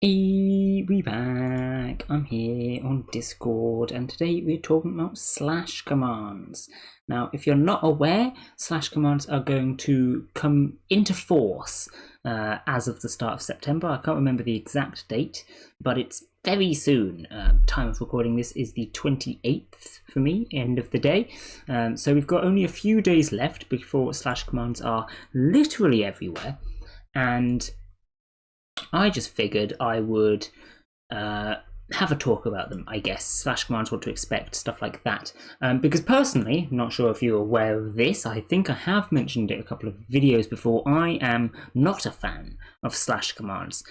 Hey, we back. I'm here on Discord, and today we're talking about slash commands. Now, if you're not aware, slash commands are going to come into force as of the start of September. I can't remember the exact date, but it's very soon. Time of recording this is the 28th for me, end of the day. So we've got only a few days left before slash commands are literally everywhere, and I just figured I would have a talk about them, I guess. Slash commands, what to expect, stuff like that. Because personally, I'm not sure if you're aware of this, I think I have mentioned it a couple of videos before, I am not a fan of slash commands.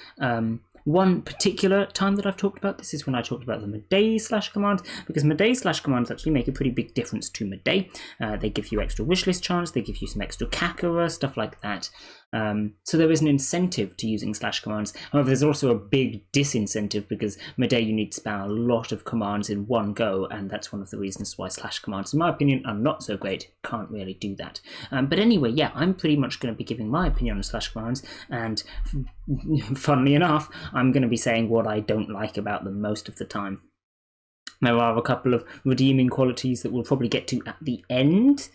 One particular time that I've talked about this is when I talked about the Medei slash commands, because Medei slash commands actually make a pretty big difference to Medei. They give you extra wishlist chance, they give you some extra Kakura, stuff like that. So there is an incentive to using slash commands. However, there's also a big disincentive because Medei you need to spam a lot of commands in one go, and that's one of the reasons why slash commands, in my opinion, are not so great. Can't really do that. But anyway, yeah, I'm pretty much going to be giving my opinion on slash commands, and funnily enough, I'm going to be saying what I don't like about them most of the time. There are a couple of redeeming qualities that we'll probably get to at the end.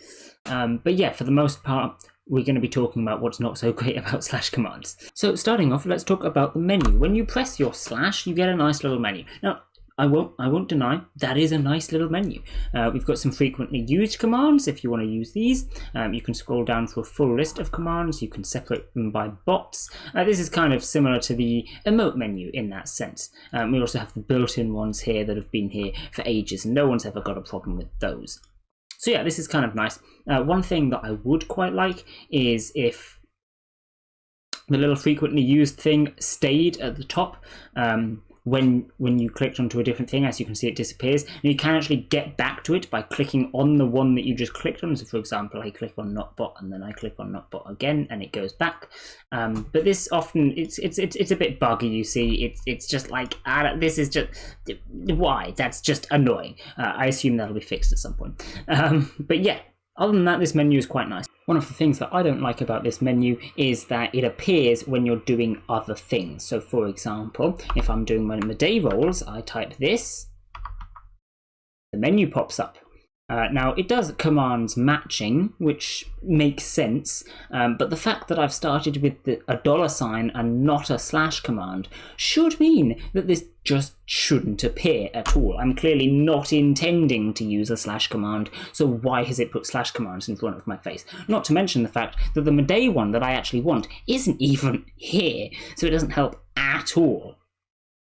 But yeah, for the most part, we're going to be talking about what's not so great about slash commands. So starting off, let's talk about the menu. When you press your slash, you get a nice little menu. Now, I won't deny that is a nice little menu. We've got some frequently used commands if you want to use these. You can scroll down for a full list of commands. You can separate them by bots. This is kind of similar to the emote menu in that sense. We also have the built-in ones here that have been here for ages, and no one's ever got a problem with those. So yeah, this is kind of nice. One thing that I would quite like is if the little frequently used thing stayed at the top. When you clicked onto a different thing, as you can see, it disappears, and you can actually get back to it by clicking on the one that you just clicked on. So for example, I click on Notbot and then I click on Notbot again and it goes back. But this often it's a bit buggy, you see. It's just like, this is just, why? That's just annoying. I assume that'll be fixed at some point. But yeah, other than that, this menu is quite nice. One of the things that I don't like about this menu is that it appears when you're doing other things. So for example, if I'm doing my Medei rolls, I type this, the menu pops up. Now, it does commands matching, which makes sense, but the fact that I've started with a $sign and not a slash command should mean that this just shouldn't appear at all. I'm clearly not intending to use a slash command, so why has it put slash commands in front of my face? Not to mention the fact that the Medei one that I actually want isn't even here, so it doesn't help at all.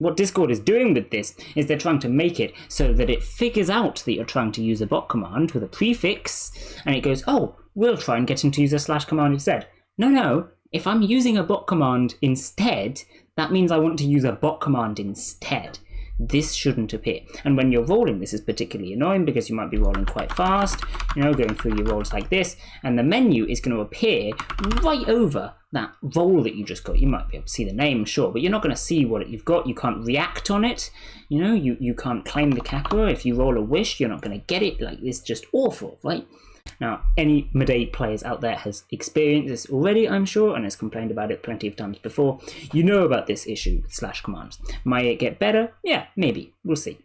What Discord is doing with this is they're trying to make it so that it figures out that you're trying to use a bot command with a prefix, and it goes, oh, we'll try and get him to use a slash command instead. No, if I'm using a bot command instead, that means I want to use a bot command instead. This shouldn't appear. And when you're rolling, this is particularly annoying because you might be rolling quite fast, going through your rolls like this, and the menu is going to appear right over that roll that you just got. You might be able to see the name, sure, but you're not going to see what you've got. You can't react on it. You can't claim the Kakura. If you roll a wish, you're not going to get it. Like, it's just awful, right? Now, any Medei players out there has experienced this already, I'm sure, and has complained about it plenty of times before. You know about this issue with slash commands. Might it get better? Yeah, maybe. We'll see.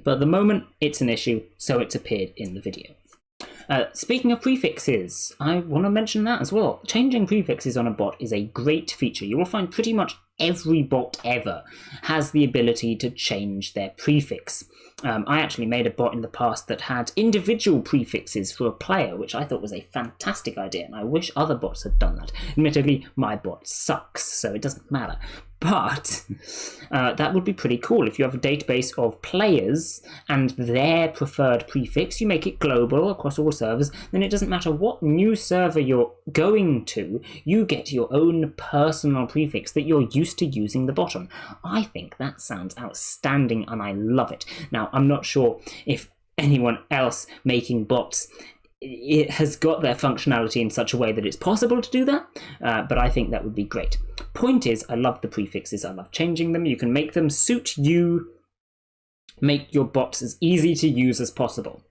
But at the moment, it's an issue, so it's appeared in the video. Speaking of prefixes, I want to mention that as well. Changing prefixes on a bot is a great feature. You will find pretty much every bot ever has the ability to change their prefix. I actually made a bot in the past that had individual prefixes for a player, which I thought was a fantastic idea, and I wish other bots had done that. Admittedly, my bot sucks, so it doesn't matter. But that would be pretty cool. If you have a database of players and their preferred prefix, you make it global across all servers, then it doesn't matter what new server you're going to, you get your own personal prefix that you're used to using the bot on. I think that sounds outstanding and I love it. Now, I'm not sure if anyone else making bots it has got their functionality in such a way that it's possible to do that, but I think that would be great. Point is, I love the prefixes, I love changing them. You can make them suit you, make your bots as easy to use as possible.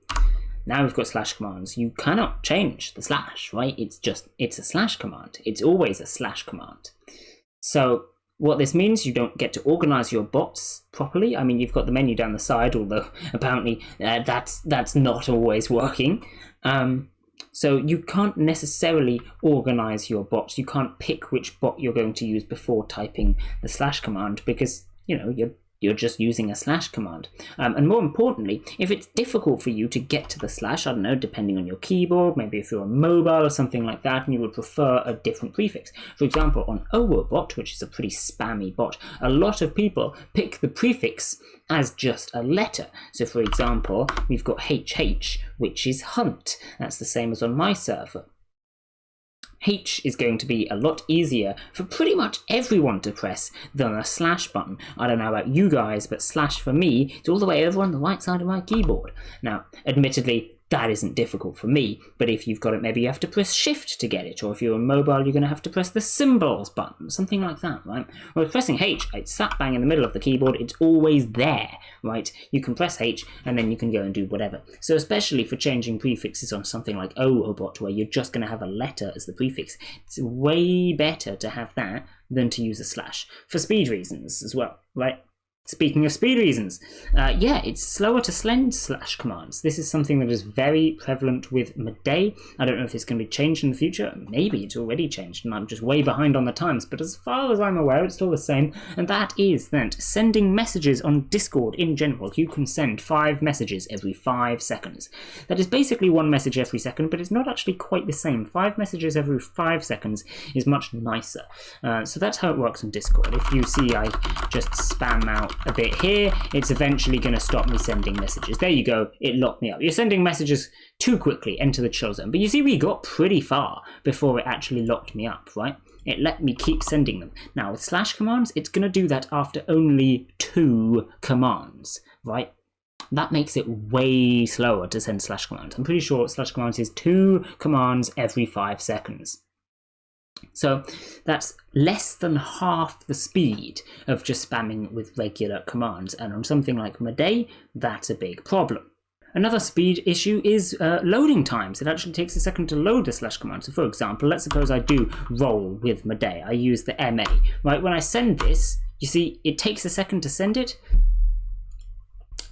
Now we've got slash commands. You cannot change the slash, right? It's a slash command. It's always a slash command. So What this means, you don't get to organize your bots properly. I mean, you've got the menu down the side, although apparently that's not always working. So you can't necessarily organize your bots. You can't pick which bot you're going to use before typing the slash command, because you're just using a slash command. And more importantly, if it's difficult for you to get to the slash, I don't know, depending on your keyboard, maybe if you're on mobile or something like that, and you would prefer a different prefix. For example, on OwoBot, which is a pretty spammy bot, a lot of people pick the prefix as just a letter. So for example, we've got HH, which is hunt. That's the same as on my server. H is going to be a lot easier for pretty much everyone to press than a slash button. I don't know about you guys, but slash for me, it's all the way over on the right side of my keyboard. Now, admittedly, that isn't difficult for me, but if you've got it, maybe you have to press shift to get it, or if you're on mobile, you're going to have to press the symbols button, something like that, right? Well, pressing H, it's slap bang in the middle of the keyboard, it's always there, right? You can press H, and then you can go and do whatever. So especially for changing prefixes on something like OwoBot, where you're just going to have a letter as the prefix, it's way better to have that than to use a slash, for speed reasons as well, right? Speaking of speed reasons, it's slower to send slash commands. This is something that is very prevalent with Made. I don't know if it's going to be changed in the future. Maybe it's already changed and I'm just way behind on the times, but as far as I'm aware, it's still the same. And that is that sending messages on Discord in general, you can send 5 messages every 5 seconds. That is basically 1 message every second, but it's not actually quite the same. 5 messages every 5 seconds is much nicer. So that's how it works on Discord. If you see I just spam out a bit here, it's eventually going to stop me sending messages. There you go, it locked me up. You're sending messages too quickly, enter the chill zone. But you see, we got pretty far before it actually locked me up, right? It let me keep sending them. Now with slash commands, it's going to do that after only 2 commands, right? That makes it way slower to send slash commands. I'm pretty sure slash commands is 2 commands every 5 seconds. So that's less than half the speed of just spamming with regular commands, and on something like Made, that's a big problem. Another speed issue is loading times. It actually takes a second to load the slash command. So for example, let's suppose I do roll with Made. I use the MA, right? When I send this, you see it takes a second to send it.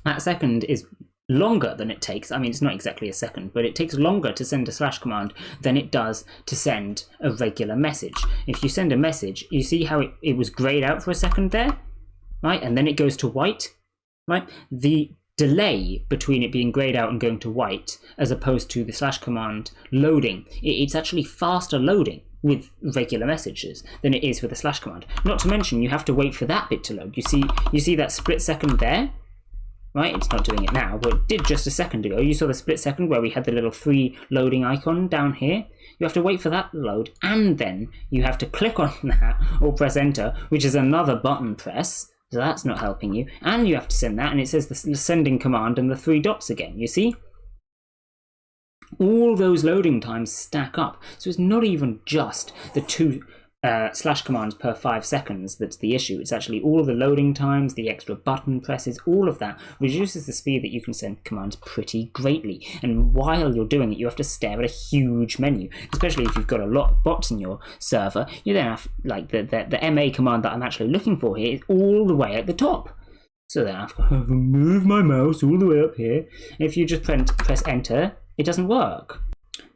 That second is longer than it takes, I mean it's not exactly a second, but it takes longer to send a slash command than it does to send a regular message. If you send a message, you see how it was grayed out for a second there, right? And then it goes to white, right? The delay between it being grayed out and going to white, as opposed to the slash command loading, it's actually faster loading with regular messages than it is with the slash command. Not to mention you have to wait for that bit to load. You see that split second there? Right, it's not doing it now, but it did just a second ago. You saw the split second where we had the little 3 loading icon down here. You have to wait for that to load, and then you have to click on that or press enter, which is another button press, so that's not helping you. And you have to send that, and it says the sending command and the 3 dots again, you see? All those loading times stack up, so it's not even just the 2 slash commands per 5 seconds that's the issue. It's actually all the loading times, the extra button presses, all of that reduces the speed that you can send commands pretty greatly. And while you're doing it, you have to stare at a huge menu, especially if you've got a lot of bots in your server. You then have, like, the MA command that I'm actually looking for here is all the way at the top. So then I have to move my mouse all the way up here. If you just press enter, it doesn't work.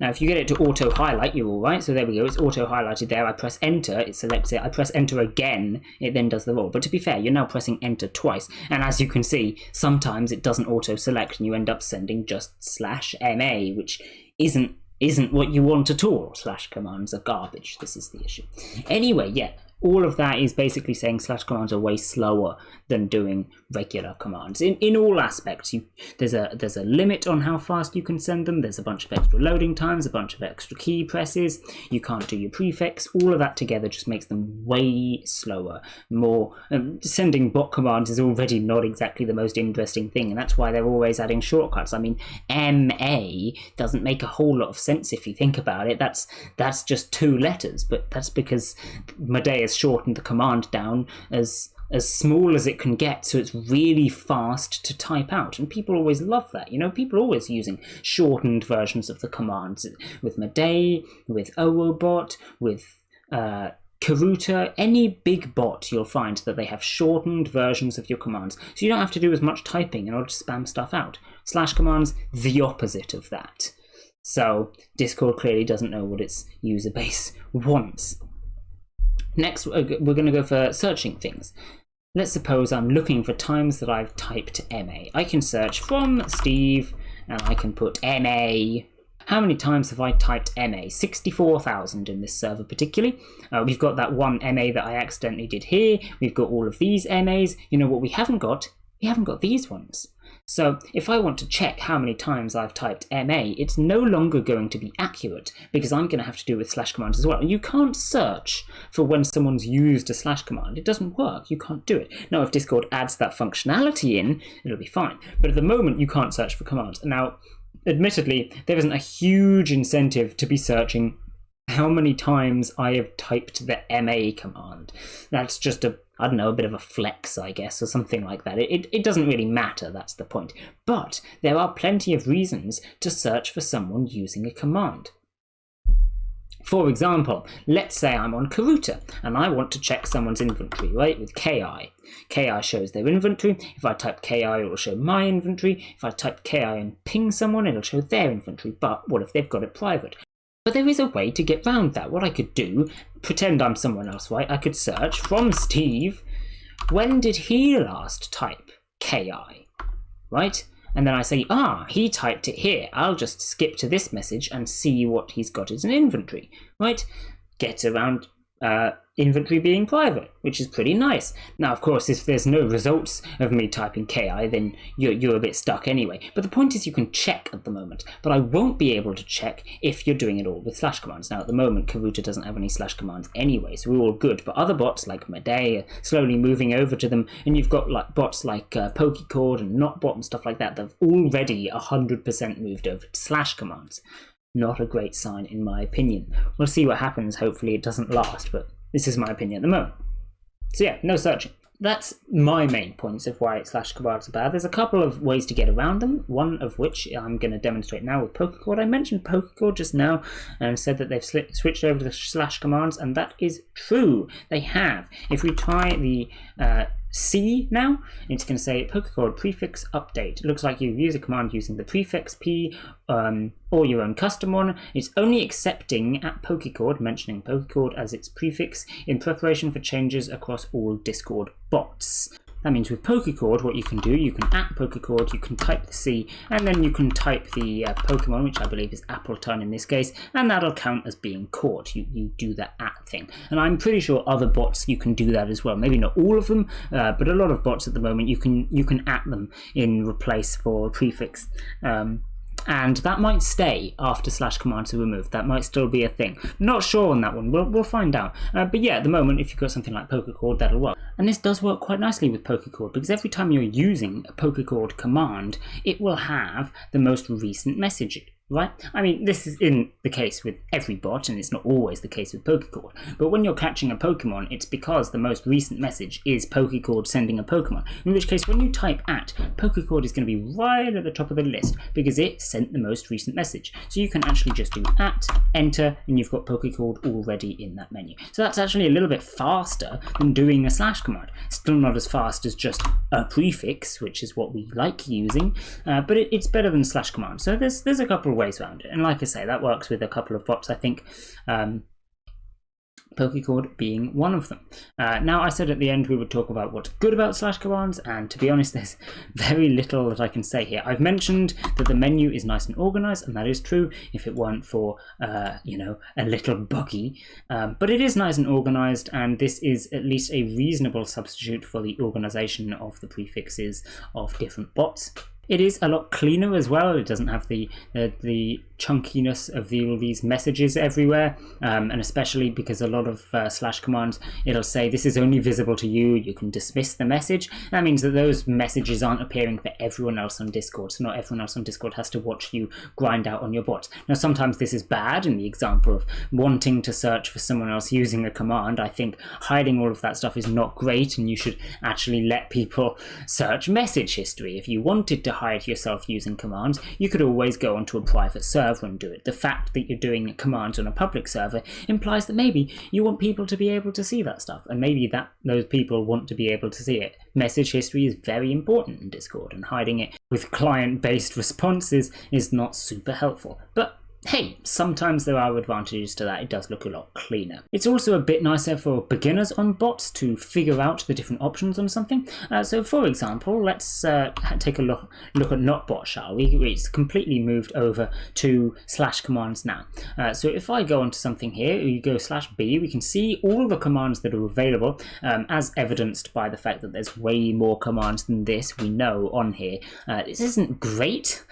Now, if you get it to auto-highlight, you're all right. So there we go. It's auto-highlighted there. I press enter. It selects it. I press enter again. It then does the roll. But to be fair, you're now pressing enter twice. And as you can see, sometimes it doesn't auto-select and you end up sending just /MA, which isn't what you want at all. Slash commands are garbage. This is the issue. Anyway, yeah. All of that is basically saying slash commands are way slower than doing regular commands. In all aspects, there's a limit on how fast you can send them. There's a bunch of extra loading times, a bunch of extra key presses. You can't do your prefix. All of that together just makes them way slower. Sending bot commands is already not exactly the most interesting thing, and that's why they're always adding shortcuts. I mean, MA doesn't make a whole lot of sense if you think about it. That's just 2 letters, but that's because Made has shortened the command down as small as it can get, so it's really fast to type out, and people always love that. You know, people are always using shortened versions of the commands with Made, with OwoBot, with Karuta, any big bot, you'll find that they have shortened versions of your commands, so you don't have to do as much typing in order to spam stuff out. Slash commands, the opposite of that. So Discord clearly doesn't know what its user base wants. Next, we're going to go for searching things. Let's suppose I'm looking for times that I've typed MA. I can search from Steve, and I can put MA. How many times have I typed MA? 64,000 in this server particularly. We've got that one MA that I accidentally did here. We've got all of these MAs. You know what we haven't got? We haven't got these ones. So if I want to check how many times I've typed MA, it's no longer going to be accurate because I'm going to have to do it with slash commands as well. And you can't search for when someone's used a slash command. It doesn't work. You can't do it. Now, if Discord adds that functionality in, it'll be fine. But at the moment, you can't search for commands. Now, admittedly, there isn't a huge incentive to be searching how many times I have typed the MA command. That's just a bit of a flex, I guess, or something like that. It doesn't really matter, that's the point. But there are plenty of reasons to search for someone using a command. For example, let's say I'm on Karuta and I want to check someone's inventory, right, with KI. KI shows their inventory. If I type KI, it'll show my inventory. If I type KI and ping someone, it'll show their inventory. But what if they've got it private? But there is a way to get round that. What I could do, pretend I'm someone else, right? I could search from Steve, when did he last type KI, right? And then I say, he typed it here. I'll just skip to this message and see what he's got as an inventory, right? Get around inventory being private, which is pretty nice. Now, of course, if there's no results of me typing KI, then you're a bit stuck anyway. But the point is you can check at the moment, but I won't be able to check if you're doing it all with slash commands. Now, at the moment, Karuta doesn't have any slash commands anyway, so we're all good. But other bots like Medei are slowly moving over to them, and you've got like bots like Pokecord and Notbot and stuff like that that have already 100% moved over to slash commands. Not a great sign, in my opinion. We'll see what happens. Hopefully it doesn't last, but this is my opinion at the moment. So yeah, no searching. That's my main points of why slash commands are bad. There's a couple of ways to get around them, one of which I'm going to demonstrate now with Pokecord. I mentioned Pokecord just now and said that they've switched over to the slash commands, and that is true. They have. If we try the C now, it's going to say Pokecord prefix update. It looks like you use a command using the prefix P or your own custom one. It's only accepting at Pokecord, mentioning Pokecord as its prefix in preparation for changes across all Discord bots. That means with Pokecord, what you can do, you can at Pokecord, you can type the C, and then you can type the Pokemon, which I believe is Appleton in this case, and that'll count as being caught. You do the at thing. And I'm pretty sure other bots you can do that as well. Maybe not all of them, but a lot of bots at the moment you can at them in replace for a prefix. And that might stay after slash commands are removed. That might still be a thing. Not sure on that one. We'll find out. But yeah, at the moment, if you've got something like Pokecord, that'll work. And this does work quite nicely with Pokecord, because every time you're using a Pokecord command, it will have the most recent message. Right? I mean, this is in the case with every bot, and it's not always the case with Pokecord. But when you're catching a Pokemon, it's because the most recent message is Pokecord sending a Pokemon. In which case, when you type at, Pokecord is going to be right at the top of the list because it sent the most recent message. So you can actually just do at, enter, and you've got Pokecord already in that menu. So that's actually a little bit faster than doing a slash command. Still not as fast as just a prefix, which is what we like using, but it's better than slash command. So there's a couple of ways around it, and like I say, that works with a couple of bots, I think, Pokecord being one of them. Now, I said at the end we would talk about what's good about slash commands, and to be honest, there's very little that I can say here. I've mentioned that the menu is nice and organized, and that is true if it weren't for a little buggy, but it is nice and organized, and this is at least a reasonable substitute for the organization of the prefixes of different bots. It is a lot cleaner as well. It doesn't have the chunkiness of all these messages everywhere, and especially because a lot of slash commands, it'll say this is only visible to you. You can dismiss the message. That means that those messages aren't appearing for everyone else on Discord, so not everyone else on Discord has to watch you grind out on your bots. Now, sometimes this is bad. In the example of wanting to search for someone else using a command, I think hiding all of that stuff is not great, and you should actually let people search message history. If you wanted to hide yourself using commands, you could always go onto a private server and do it. The fact that you're doing commands on a public server implies that maybe you want people to be able to see that stuff, and maybe that those people want to be able to see it. Message history is very important in Discord, and hiding it with client-based responses is not super helpful. But hey, sometimes there are advantages to that. It does look a lot cleaner. It's also a bit nicer for beginners on bots to figure out the different options on something. So for example, let's take a look at Notbot, shall we? It's completely moved over to /commands now. So if I go onto something here, you go /b, we can see all the commands that are available, as evidenced by the fact that there's way more commands than this we know on here. This isn't great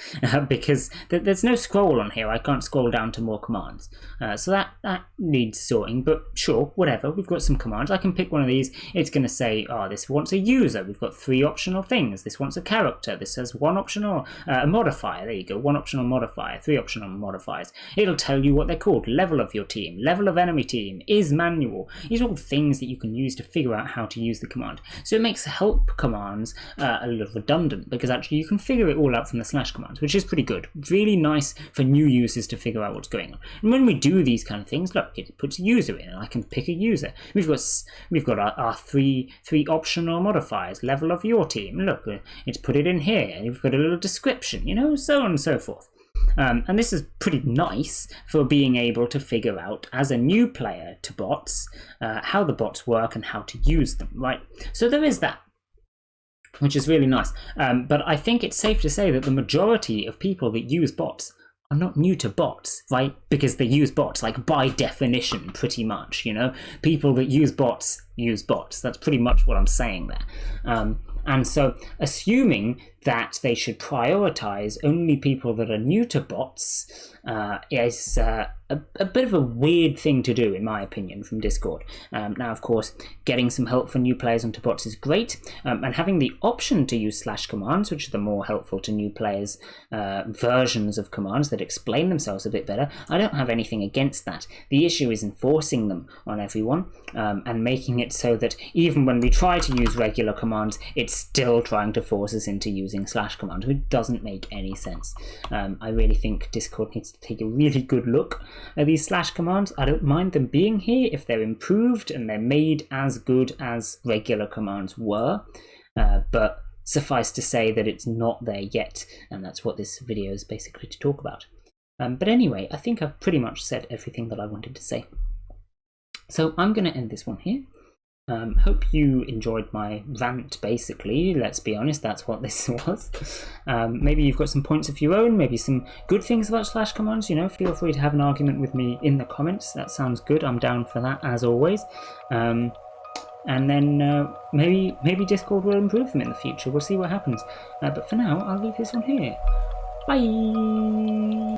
because there's no scroll on here. I can't scroll down to more commands, so that needs sorting, but sure, whatever. We've got some commands. I can pick one of these. It's going to say, oh, this wants a user. We've got 3 optional things. This wants a character. This has 1 optional modifier. There you go, 1 optional modifier, 3 optional modifiers. It'll tell you what they're called: level of your team, level of enemy team, is manual. These are all things that you can use to figure out how to use the command. So it makes help commands a little redundant, because actually you can figure it all out from the /commands, which is pretty good. Really nice for new users to figure out what's going on. And when we do these kind of things, look, it puts a user in, and I can pick a user. We've got our three optional modifiers: level of your team. Look, it's put it in here, and you've got a little description, you know, so on and so forth. And this is pretty nice for being able to figure out, as a new player to bots, how the bots work and how to use them, right? So there is that, which is really nice. But I think it's safe to say that the majority of people that use bots are not new to bots, right? Because they use bots, like, by definition, pretty much, you know? People that use bots use bots. That's pretty much what I'm saying there. And so assuming that they should prioritize only people that are new to bots is a bit of a weird thing to do, in my opinion, from Discord. Now, of course, getting some help for new players onto bots is great, and having the option to use /commands, which are the more helpful to new players versions of commands that explain themselves a bit better, I don't have anything against that. The issue is enforcing them on everyone, and making it so that even when we try to use regular commands, it's still trying to force us into using /commands, which doesn't make any sense. I really think Discord needs to take a really good look at these /commands. I don't mind them being here if they're improved and they're made as good as regular commands were, but suffice to say that it's not there yet, and that's what this video is basically to talk about. But anyway, I think I've pretty much said everything that I wanted to say. So I'm going to end this one here. Hope you enjoyed my rant, basically. Let's be honest, that's what this was. Maybe you've got some points of your own, maybe some good things about /commands, you know, feel free to have an argument with me in the comments. That sounds good. I'm down for that, as always. And then maybe Discord will improve them in the future. We'll see what happens. But for now, I'll leave this one here. Bye!